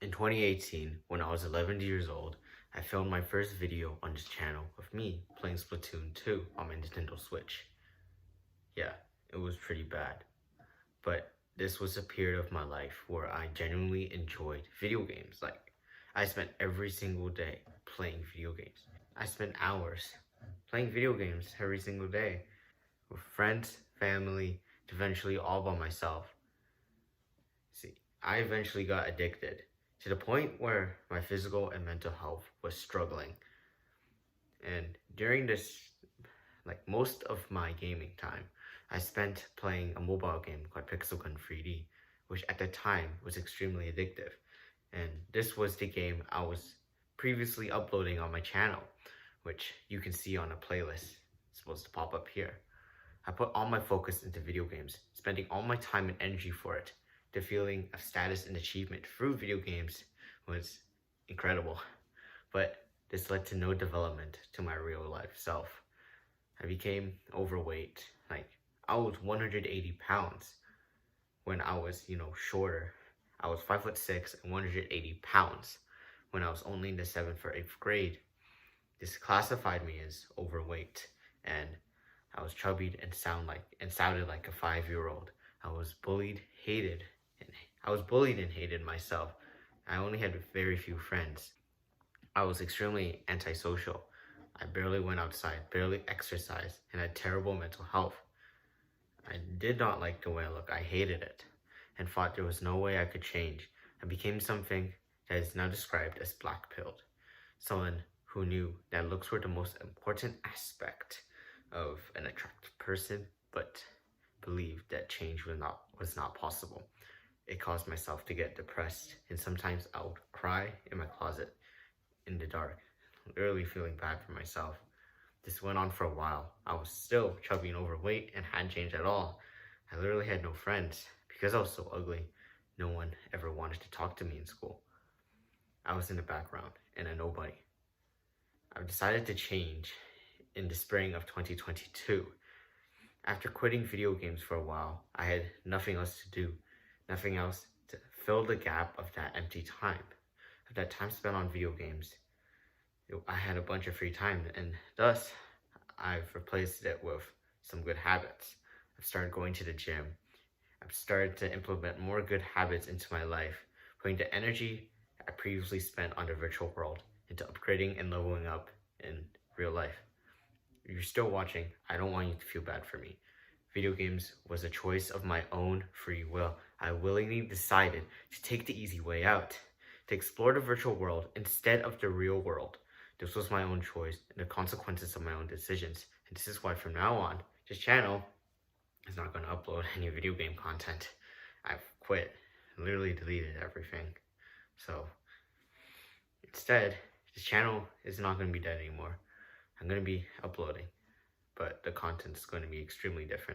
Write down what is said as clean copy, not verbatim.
In 2018, when I was 11 years old, I filmed my first video on this channel of me playing Splatoon 2 on my Nintendo Switch. Yeah, it was pretty bad, but this was a period of my life where I genuinely enjoyed video games. Like, I spent every single day playing video games. I spent hours playing video games every single day with friends, family, eventually all by myself. See, I eventually got addicted to the point where my physical and mental health was struggling. And during this, like most of my gaming time, I spent playing a mobile game called Pixel Gun 3D, which at the time was extremely addictive. And this was the game I was previously uploading on my channel, which you can see on a playlist. It's supposed to pop up here. I put all my focus into video games, spending all my time and energy for it. The feeling of status and achievement through video games was incredible, but this led to no development to my real life self. I became overweight. Like, I was 180 pounds when I was, shorter. I was 5'6" and 180 pounds when I was only in the 7th or 8th grade. This classified me as overweight, and I was chubby and sounded like a 5-year-old. I was bullied and hated myself. I only had very few friends. I was extremely antisocial. I barely went outside, barely exercised, and had terrible mental health. I did not like the way I looked. I hated it and thought there was no way I could change. I became something that is now described as black-pilled. Someone who knew that looks were the most important aspect of an attractive person, but believed that change was not possible. It caused myself to get depressed, and sometimes I would cry in my closet in the dark, literally feeling bad for myself. This went on for a while. I was still chubby and overweight and hadn't changed at all. I literally had no friends. Because I was so ugly, no one ever wanted to talk to me in school. I was in the background and a nobody. I've decided to change in the spring of 2022. After quitting video games for a while, I had nothing else to do, nothing else to fill the gap of that empty time, of that time spent on video games. I had a bunch of free time, and thus I've replaced it with some good habits. I've started going to the gym. I've started to implement more good habits into my life, putting the energy I previously spent on the virtual world into upgrading and leveling up in real life. If you're still watching, I don't want you to feel bad for me. Video games was a choice of my own free will. I willingly decided to take the easy way out, to explore the virtual world instead of the real world. This was my own choice and the consequences of my own decisions. And this is why from now on, this channel is not going to upload any video game content. I've quit, literally deleted everything. So instead, this channel is not going to be dead anymore. I'm going to be uploading, but the content is going to be extremely different.